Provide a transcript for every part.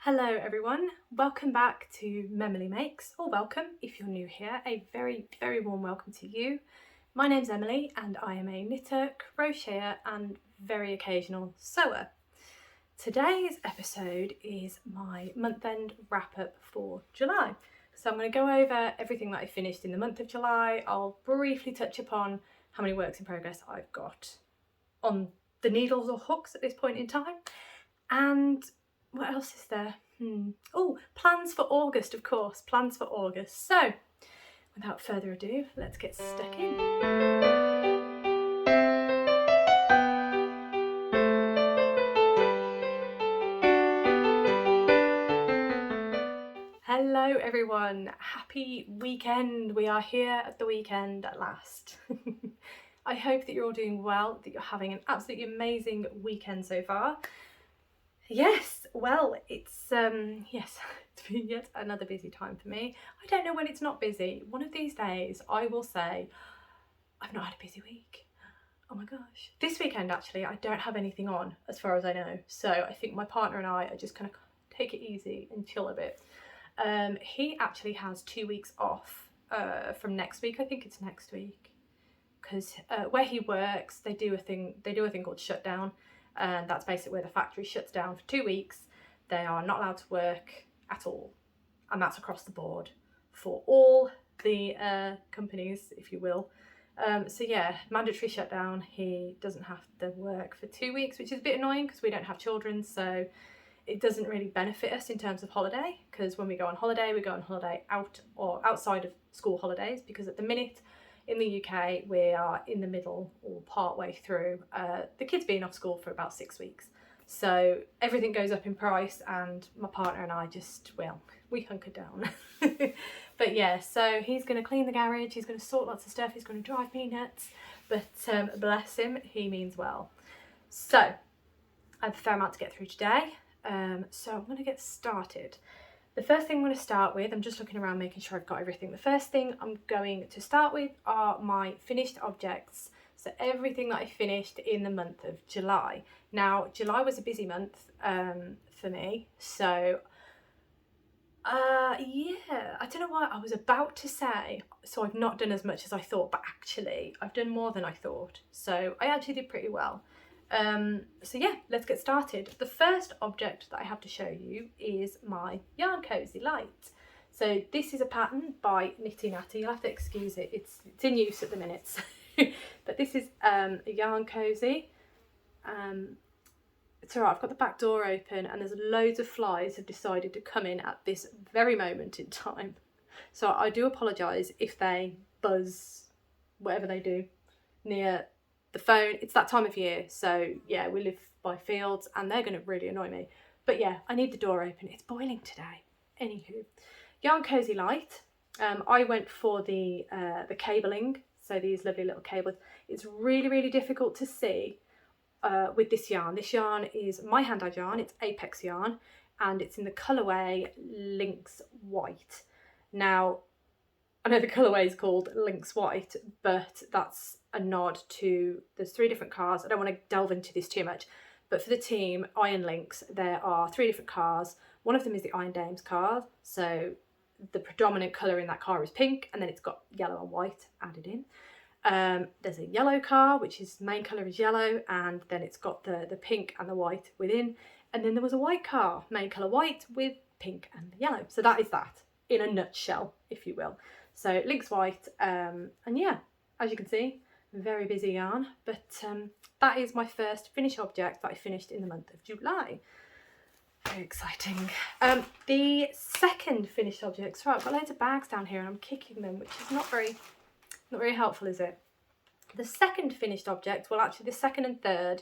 Hello everyone, welcome back to MemilyMakes, or welcome if you're new here, a very warm welcome to you. My name's Emily and I am a knitter, crocheter and very occasional sewer. Today's episode is my month-end wrap-up for July. So I'm going to go over everything that I finished in the month of July. I'll briefly touch upon how many works in progress I've got on the needles or hooks at this point in time, and what else is there? Oh, plans for August, of course, plans for August. So, without further ado, let's get stuck in. Hello everyone, happy weekend. We are here at the weekend at last. I hope that you're all doing well, that you're having an absolutely amazing weekend so far. Yes, well, it's been yet another busy time for me. I don't know when it's not busy. One of these days I will say I've not had a busy week. Oh my gosh. This weekend actually I don't have anything on as far as I know. So I think my partner and I are just gonna take it easy and chill a bit. He actually has 2 weeks off from next week. I think it's next week. Because where he works, they do a thing called shutdown. And that's basically where the factory shuts down for 2 weeks. They are not allowed to work at all, and that's across the board for all the companies, if you will. So yeah, mandatory shutdown. He doesn't have to work for 2 weeks, which is a bit annoying because we don't have children, so it doesn't really benefit us in terms of holiday, because when we go on holiday, we go on holiday out or outside of school holidays, because at the minute in the UK, we are in the middle or part way through the kids being off school for about 6 weeks. So everything goes up in price and my partner and I just, well, we hunker down. But yeah, so he's going to clean the garage, he's going to sort lots of stuff, he's going to drive me nuts, but bless him, he means well. So I have a fair amount to get through today, so I'm going to get started. The first thing I'm going to start with, I'm just looking around making sure I've got everything. The first thing I'm going to start with are my finished objects. So everything that I finished in the month of July. Now, July was a busy month for me. So, yeah, I don't know why I was about to say, so I've not done as much as I thought, but actually I've done more than I thought. So I actually did pretty well. So yeah, let's get started. The first object that I have to show you is my yarn cozy Lite. So this is a pattern by Nitty Natty. You'll have to excuse it, it's in use at the minute. But this is a yarn cozy. It's alright, I've got the back door open and there's loads of flies have decided to come in at this very moment in time. So I do apologise if they buzz, whatever they do, near the phone. It's that time of year, so yeah, we live by fields and they're going to really annoy me. But yeah, I need the door open. It's boiling today. Anywho, yarn cozy Lite. I went for the cabling, so these lovely little cables. It's really difficult to see with this yarn. This yarn is my hand-dyed yarn. It's Apex yarn, and it's in the colourway Lynx White. Now, I know the colourway is called Lynx White, but that's a nod to, there's 3 different cars. I don't want to delve into this too much, but for the team Iron Lynx, there are 3 different cars. One of them is the Iron Dames car, so the predominant colour in that car is pink, and then it's got yellow and white added in. There's a yellow car, which is main colour is yellow, and then it's got the pink and the white within. And then there was a white car, main colour white with pink and yellow. So that is that in a nutshell, if you will. So Lynx White, and yeah, as you can see, very busy yarn, but that is my first finished object that I finished in the month of July. Very exciting. The second finished object, sorry, I've got loads of bags down here and I'm kicking them, which is not very helpful, is it? The second finished object, well actually the second and third,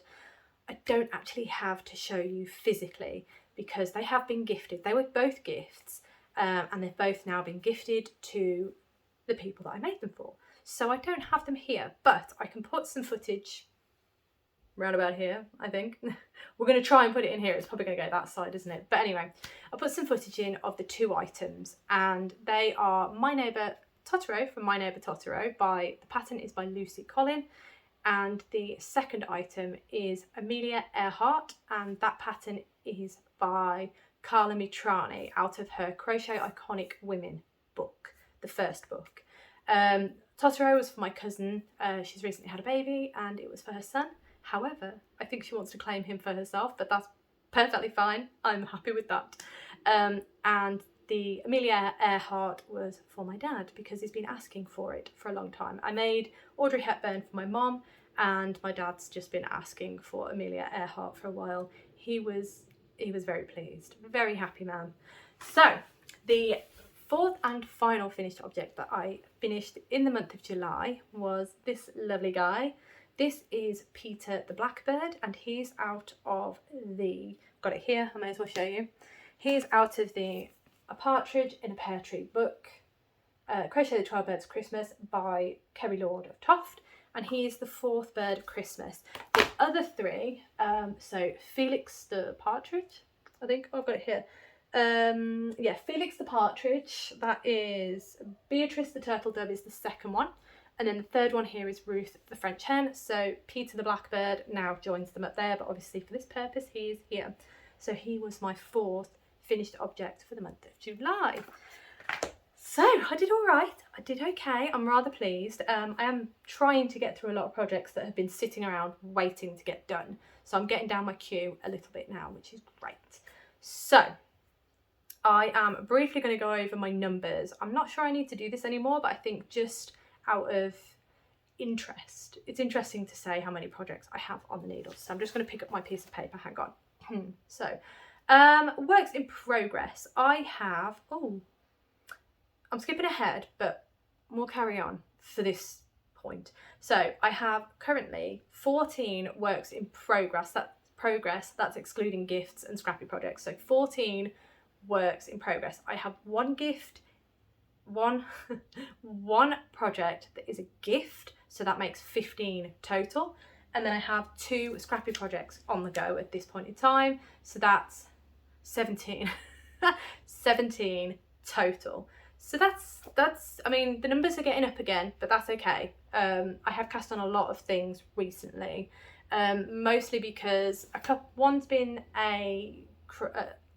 I don't actually have to show you physically because they have been gifted. They were both gifts, and they've both now been gifted to the people that I made them for. So I don't have them here, but I can put some footage round about here, I think. We're going to try and put it in here. It's probably going to go that side, isn't it? But anyway, I'll put some footage in of the 2 items, and they are My Neighbour Totoro from My Neighbour Totoro. The pattern is by Lucy Collin, and the second item is Amelia Earhart, and that pattern is by Carla Mitrani out of her Crochet Iconic Women book, the first book. Totoro was for my cousin. She's recently had a baby and it was for her son. However, I think she wants to claim him for herself, but that's perfectly fine. I'm happy with that. And the Amelia Earhart was for my dad because he's been asking for it for a long time. I made Audrey Hepburn for my mom, and my dad's just been asking for Amelia Earhart for a while. He was very pleased, very happy man. So the fourth and final finished object that I finished in the month of July was this lovely guy. This is Peter the Blackbird, and he's out of the, got it here, I may as well show you. He's out of the A Partridge in a Pear Tree book, Crochet the 12 Birds of Christmas by Kerry Lord of Toft, and he is the fourth bird of Christmas. The other three, so Felix the Partridge, I think, I've got it here. Yeah, Felix the Partridge, that is Beatrice the Turtle Dove is the second one. And then the third one here is Ruth the French Hen. So Peter the Blackbird now joins them up there, but obviously for this purpose he is here. So he was my fourth finished object for the month of July. So I did all right. I did okay. I'm rather pleased. I am trying to get through a lot of projects that have been sitting around waiting to get done. So I'm getting down my queue a little bit now, which is great. So I am briefly going to go over my numbers. I'm not sure I need to do this anymore, but I think just out of interest, it's interesting to say how many projects I have on the needles. So I'm just going to pick up my piece of paper. Hang on. So works in progress. I have, oh, I'm skipping ahead, but we'll carry on for this point. So I have currently 14 works in progress. That's excluding gifts and Scrappy Projects. So 14 works in progress. I have one gift, one project that is a gift, so that makes 15 total, and then I have 2 Scrappy Projects on the go at this point in time, so that's 17 17 total. So that's I mean, the numbers are getting up again, but that's okay. I have cast on a lot of things recently, mostly because one's been a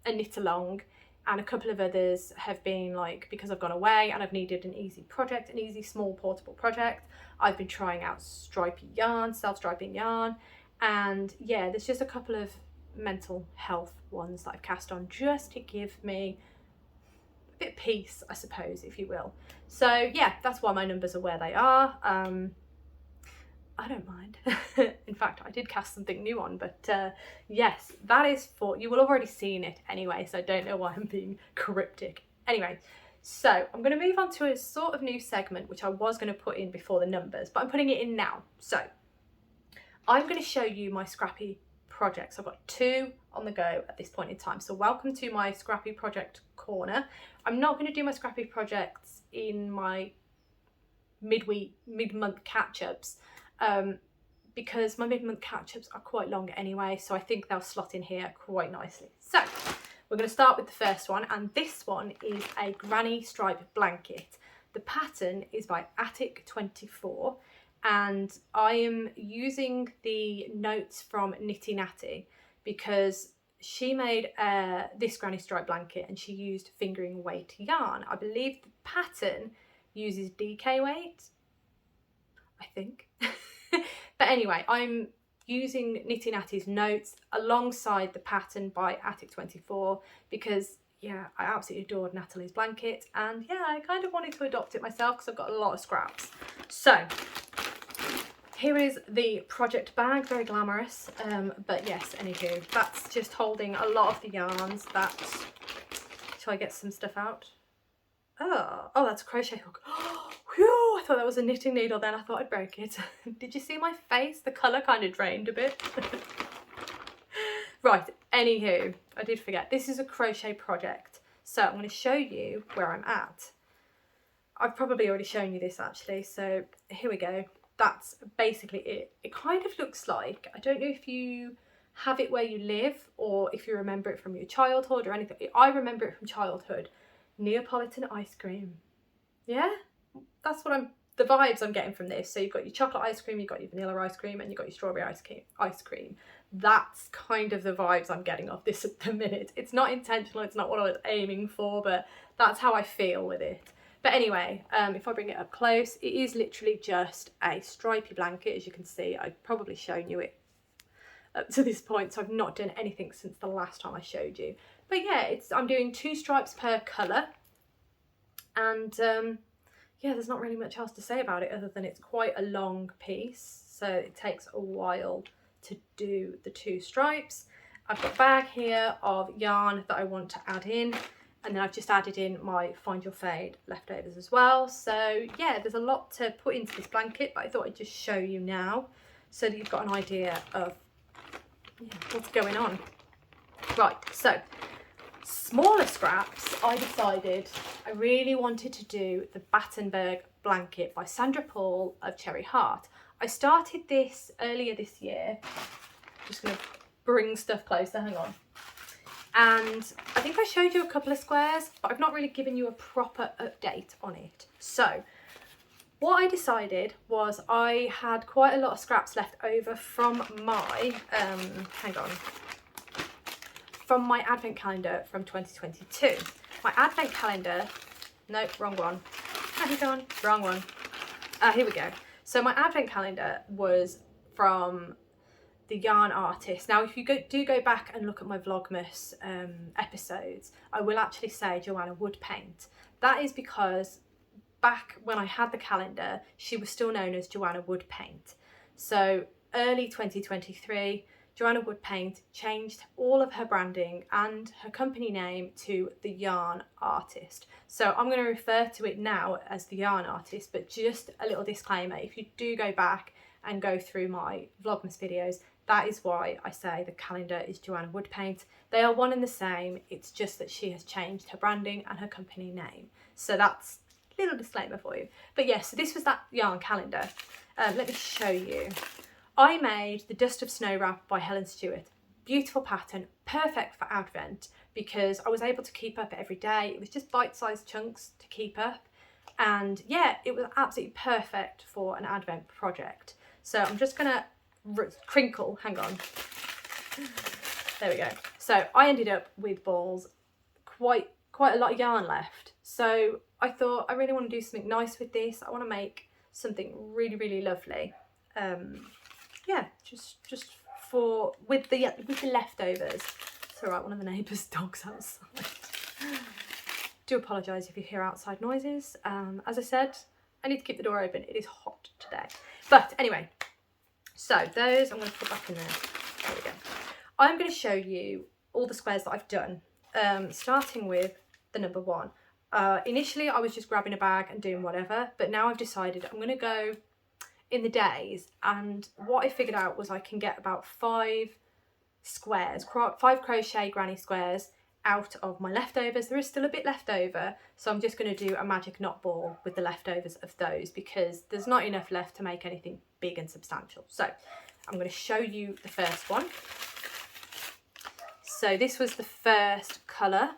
knit along, and a couple of others have been like, because I've gone away and I've needed an easy project, an easy small portable project, I've been trying out stripy yarn, self-striping yarn, and yeah, there's just a couple of mental health ones that I've cast on just to give me a bit of peace, I suppose, if you will. So yeah, that's why my numbers are where they are. I don't mind. In fact, I did cast something new on, but yes, that is for, you will have already seen it anyway, so I don't know why I'm being cryptic. Anyway, so I'm going to move on to a sort of new segment, which I was going to put in before the numbers, but I'm putting it in now. So I'm going to show you my Scrappy projects. I've got 2 on the go at this point in time. So welcome to my Scrappy Project corner. I'm not going to do my Scrappy projects in my mid-month catch-ups, because my mid-month catch-ups are quite long anyway, so I think they'll slot in here quite nicely. So we're going to start with the first one, and this one is a granny stripe blanket. The pattern is by Attic24, and I am using the notes from Nitty Natty because she made this granny stripe blanket and she used fingering weight yarn. I believe the pattern uses DK weight, I think. But anyway, I'm using Nitty Natty's notes alongside the pattern by Attic24 because, yeah, I absolutely adored Natalie's blanket, and yeah, I kind of wanted to adopt it myself because I've got a lot of scraps. So here is the project bag, very glamorous, but yes, anywho, that's just holding a lot of the yarns that, shall I get some stuff out? Oh, that's a crochet hook. Whew, I thought that was a knitting needle then. I thought I'd break it. Did you see my face? The colour kind of drained a bit. Right, anywho, I did forget. This is a crochet project. So I'm going to show you where I'm at. I've probably already shown you this actually. So here we go. That's basically it. It kind of looks like, I don't know if you have it where you live or if you remember it from your childhood or anything. I remember it from childhood. Neapolitan ice cream. Yeah, that's what the vibes I'm getting from this. So you've got your chocolate ice cream, you've got your vanilla ice cream, and you've got your strawberry ice cream. That's kind of the vibes I'm getting off this at the minute. It's not intentional, it's not what I was aiming for, but that's how I feel with it. But anyway, if I bring it up close, it is literally just a stripy blanket. As you can see, I've probably shown you it up to this point, so I've not done anything since the last time I showed you. But yeah, I'm doing 2 stripes per colour, and yeah, there's not really much else to say about it other than it's quite a long piece, so it takes a while to do the 2 stripes. I've got a bag here of yarn that I want to add in, and then I've just added in my Find Your Fade leftovers as well. So yeah, there's a lot to put into this blanket, but I thought I'd just show you now so that you've got an idea of what's going on. Right, so smaller scraps, I decided I really wanted to do the Battenberg Blanket by Sandra Paul of Cherry Heart. I started this earlier this year. Just going to bring stuff closer, hang on. And I think I showed you a couple of squares, but I've not really given you a proper update on it. So what I decided was I had quite a lot of scraps left over from my, from my advent calendar from 2022. My advent calendar, nope, wrong one. Hang on, wrong one. Here we go. So my advent calendar was from the yarn artist. Now, if you do go back and look at my Vlogmas episodes, I will actually say Joanna Wood Paint. That is because back when I had the calendar, she was still known as Joanna Wood Paint. So early 2023, Joanna Wood Paint changed all of her branding and her company name to the Yarn Artist. So I'm going to refer to it now as the Yarn Artist, but just a little disclaimer, if you do go back and go through my Vlogmas videos, that is why I say the calendar is Joanna Wood Paint. They are one and the same, it's just that she has changed her branding and her company name. So that's a little disclaimer for you. But yes, so this was that yarn calendar. Let me show you. I made the Dust of Snow Wrap by Helen Stewart. Beautiful pattern, perfect for Advent because I was able to keep up every day. It was just bite-sized chunks to keep up. And yeah, it was absolutely perfect for an Advent project. So I'm just gonna crinkle, hang on. There we go. So I ended up with balls, quite a lot of yarn left. So I thought I really want to do something nice with this. I want to make something really, really lovely. Yeah, just for with the leftovers. It's all right, one of the neighbours' dogs outside. Do apologise if you hear outside noises. As I said, I need to keep the door open. It is hot today. But anyway, so those I'm going to put back in there. There we go. I'm going to show you all the squares that I've done, starting with the number 1. Initially, I was just grabbing a bag and doing whatever, but now I've decided I'm going to go in the days, and what I figured out was I can get about 5 squares, 5 crochet granny squares out of my leftovers. There is still a bit left over, so I'm just going to do a magic knot ball with the leftovers of those because there's not enough left to make anything big and substantial. So I'm going to show you the first one. So this was the first colour.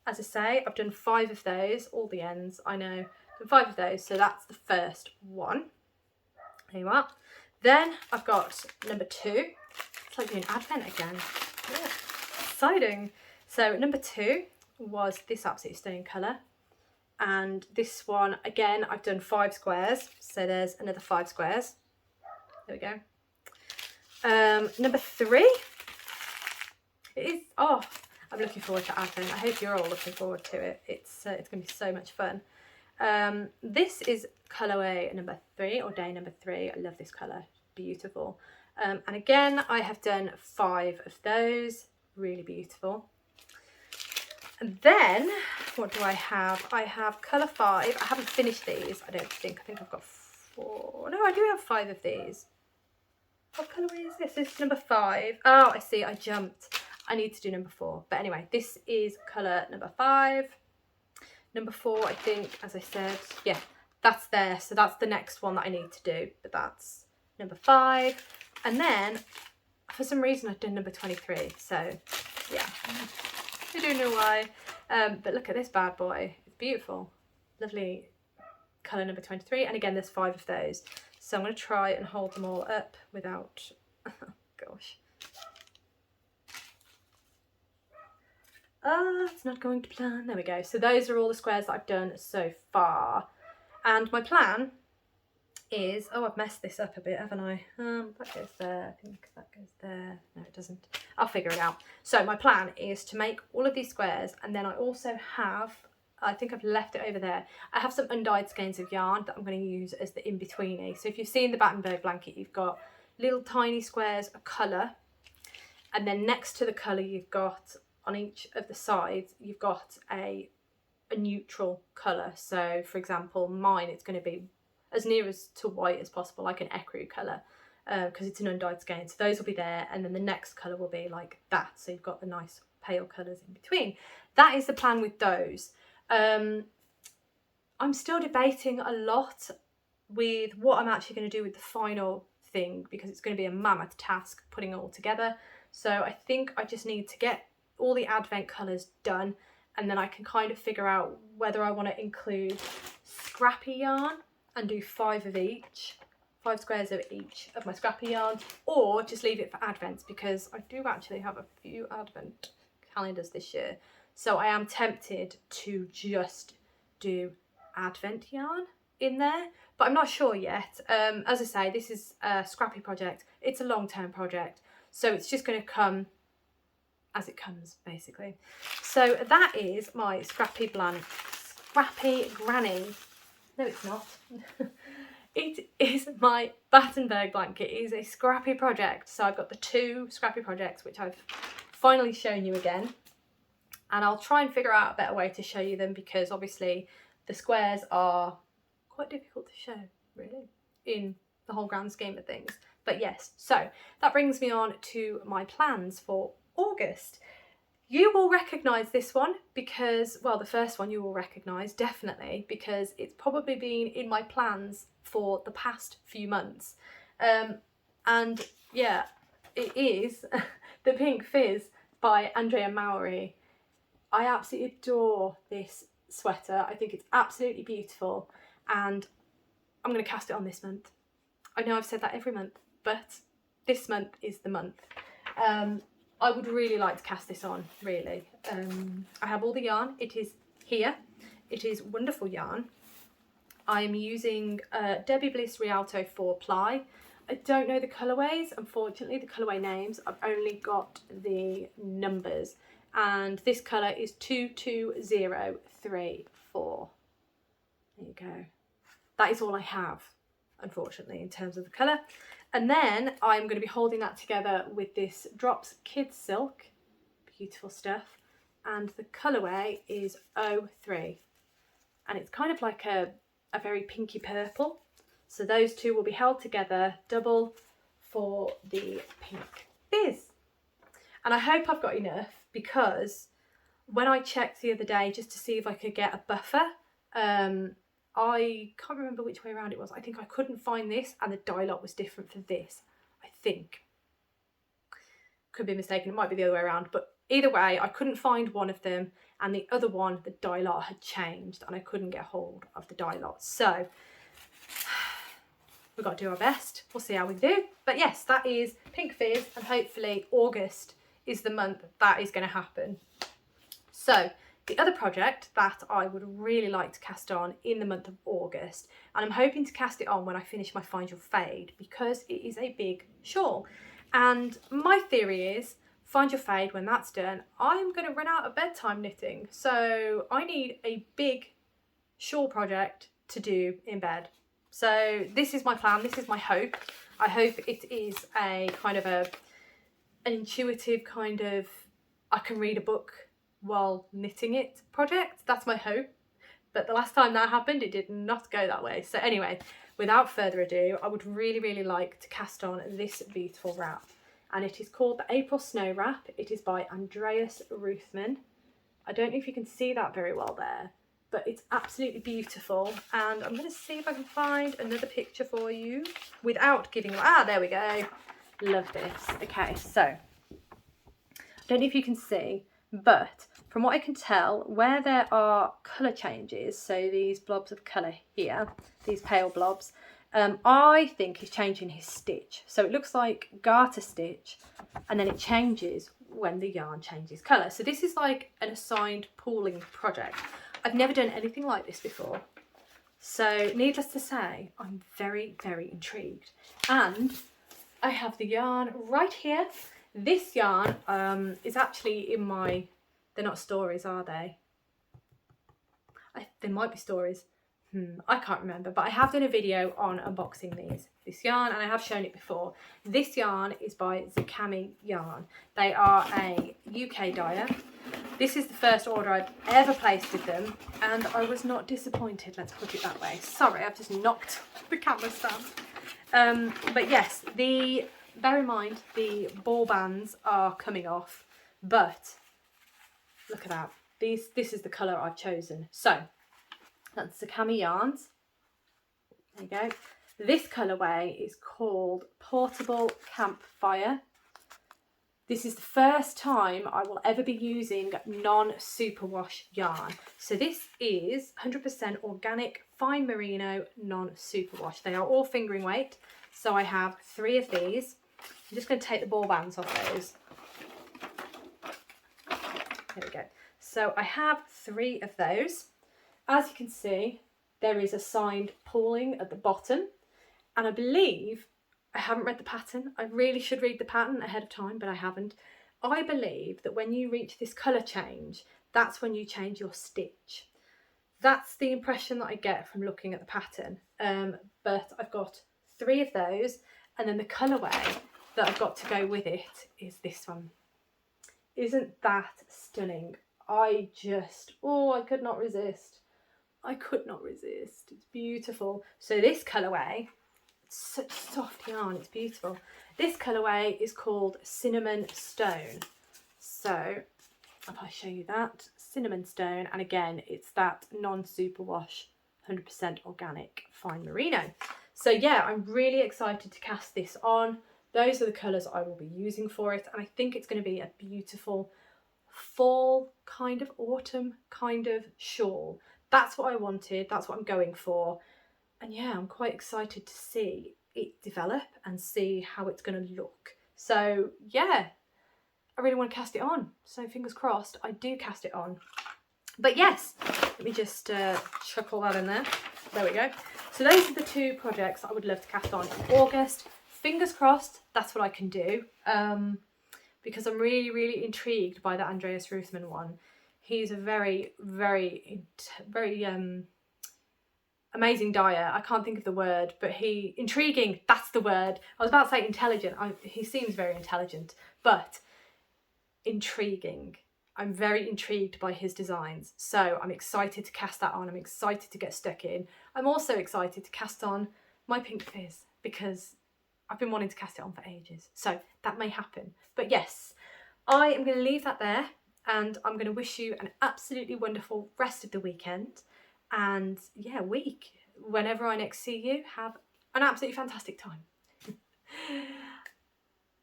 As I say, I've done 5 of those, all the ends, I know, done 5 of those, so that's the first one. There you are. Then I've got number 2. It's like doing Advent again. Yeah, exciting. So number 2 was this absolutely stunning colour. And this one, again, I've done 5 squares. So there's another 5 squares. There we go. Number 3. It is, oh, I'm looking forward to Advent. I hope you're all looking forward to it. It's going to be so much fun. This is colourway number 3, or day number 3. I love this colour, beautiful. And again, I have done 5 of those, really beautiful. And then, what do I have? I have colour 5. I haven't finished these, I don't think. I think I've got 4. No, I do have 5 of these. What colourway is this? This is number 5. Oh, I see, I jumped. I need to do number 4. But anyway, this is colour number 5. Number 4, I think, as I said, yeah, that's there. So that's the next one that I need to do. But that's number 5. And then, for some reason, I've done number 23. So, yeah, I don't know why. But look at this bad boy. It's beautiful. Lovely colour number 23. And again, there's 5 of those. So I'm going to try and hold them all up without, oh, gosh. It's not going to plan. There we go. So those are all the squares that I've done so far. And my plan is, oh, I've messed this up a bit, haven't I? That goes there, I think that goes there. No, it doesn't. I'll figure it out. So my plan is to make all of these squares, and then I also have, I think I've left it over there, I have some undyed skeins of yarn that I'm going to use as the in-betweeny. So if you've seen the Battenberg blanket, you've got little tiny squares of colour, and then next to the colour you've got, on each of the sides, you've got a neutral colour. So for example, mine, it's going to be as near as to white as possible, like an ecru colour, because it's an undyed skein. So those will be there, and then the next colour will be like that. So you've got the nice pale colours in between. That is the plan with those. I'm still debating a lot with what I'm actually going to do with the final thing, because it's going to be a mammoth task putting it all together. So I think I just need to get all the advent colours done, and then I can kind of figure out whether I want to include scrappy yarn and do 5 of each, 5 squares of each of my scrappy yarns, or just leave it for advents, because I do actually have a few advent calendars this year. So I am tempted to just do advent yarn in there, but I'm not sure yet. As I say, this is a Scrappy project. It's a long-term project, so it's just going to come as it comes, basically. So that is my Scrappy Granny. No, it's not. It is my Battenberg blanket. It is a Scrappy project. So I've got the 2 Scrappy projects, which I've finally shown you again. And I'll try and figure out a better way to show you them, because obviously the squares are quite difficult to show, really, in the whole grand scheme of things. But yes, so that brings me on to my plans for August. You will recognise this one because, well, the first one you will recognise definitely, because it's probably been in my plans for the past few months. And yeah, it is the Pink Fizz by Andrea Mowry. I absolutely adore this sweater. I think it's absolutely beautiful, and I'm going to cast it on this month. I know I've said that every month, but this month is the month. I would really like to cast this on, really. I have all the yarn. It is here. It is wonderful yarn. I'm using Debbie Bliss Rialto 4-ply. I don't know the colourways, unfortunately, the colourway names. I've only got the numbers. And this colour is 22034. There you go. That is all I have, unfortunately, in terms of the colour. And then I'm going to be holding that together with this Drops Kids Silk. Beautiful stuff. And the colourway is 03. And it's kind of like a very pinky purple. So those two will be held together, double for the Pink Fizz. And I hope I've got enough, because when I checked the other day just to see if I could get a buffer, I can't remember which way around it was. I think I couldn't find this, and the dye lot was different for this, I think. Could be mistaken, it might be the other way around, but either way, I couldn't find one of them, and the other one, the dye lot had changed, and I couldn't get hold of the dye lot. So we've got to do our best. We'll see how we do. But yes, that is Pink Fizz, and hopefully August is the month that is going to happen. So the other project that I would really like to cast on in the month of August, and I'm hoping to cast it on when I finish my Find Your Fade, because it is a big shawl. And my theory is, Find Your Fade, when that's done, I'm going to run out of bedtime knitting. So I need a big shawl project to do in bed. So this is my plan, this is my hope. I hope it is a kind of an intuitive kind of, I can read a book while knitting it project. That's my hope. But the last time that happened, it did not go that way. So anyway, without further ado, I would really like to cast on this beautiful wrap. And it is called the April Snow Wrap. It is by Andreas Ruthman. I don't know if you can see that very well there, but it's absolutely beautiful. And I'm going to see if I can find another picture for you without giving, there we go. Love this. Okay, so I don't know if you can see, but from what I can tell, where there are colour changes, so these blobs of colour here, these pale blobs, I think he's changing his stitch. So it looks like garter stitch, and then it changes when the yarn changes colour. So this is like an assigned pooling project. I've never done anything like this before. So needless to say, I'm very, very intrigued. And I have the yarn right here. This yarn is actually in my, they're not stories, are they? They might be stories. I can't remember, but I have done a video on unboxing this yarn, and I have shown it before. This yarn is by Scrappy Yarn. They are a UK dyer. This is the first order I've ever placed with them, and I was not disappointed, let's put it that way. Sorry, I've just knocked the camera stand. But yes, bear in mind the ball bands are coming off, but look at that. This is the colour I've chosen. So that's the Scrappy yarns. There you go. This colourway is called Portable Campfire. This is the first time I will ever be using non-superwash yarn. So this is 100% organic fine merino non-superwash. They are all fingering weight. So I have 3 of these. I'm just going to take the ball bands off those. There we go. So I have 3 of those. As you can see, there is a signed pooling at the bottom, and I believe, I haven't read the pattern. I really should read the pattern ahead of time, but I haven't. I believe that when you reach this colour change, that's when you change your stitch. That's the impression that I get from looking at the pattern. But I've got 3 of those, and then the colourway that I've got to go with it is this one. Isn't that stunning? I could not resist. I could not resist. It's beautiful. So this colourway, it's such soft yarn, it's beautiful. This colourway is called Cinnamon Stone. So if I show you that, Cinnamon Stone, and again, it's that non-superwash, 100% organic fine merino. So yeah, I'm really excited to cast this on. Those are the colours I will be using for it, and I think it's going to be a beautiful fall kind of autumn kind of shawl. That's what I wanted, that's what I'm going for, and yeah, I'm quite excited to see it develop and see how it's going to look. So yeah, I really want to cast it on, so fingers crossed I do cast it on. But yes, let me just chuck all that in there. There we go. So those are the 2 projects I would love to cast on in August. Fingers crossed that's what I can do, because I'm really, really intrigued by the Andreas Ruthman one. He's a very, very, very amazing dyer. I can't think of the word, but intriguing, that's the word. I was about to say intelligent. He seems very intelligent, but intriguing. I'm very intrigued by his designs. So I'm excited to cast that on. I'm excited to get stuck in. I'm also excited to cast on my pink Fizz, because I've been wanting to cast it on for ages. So that may happen. But yes, I am going to leave that there. And I'm going to wish you an absolutely wonderful rest of the weekend. And yeah, week. Whenever I next see you, have an absolutely fantastic time.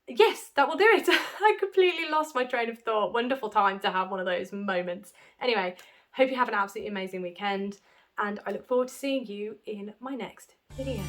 Yes, that will do it. I completely lost my train of thought. Wonderful time to have one of those moments. Anyway, hope you have an absolutely amazing weekend. And I look forward to seeing you in my next video.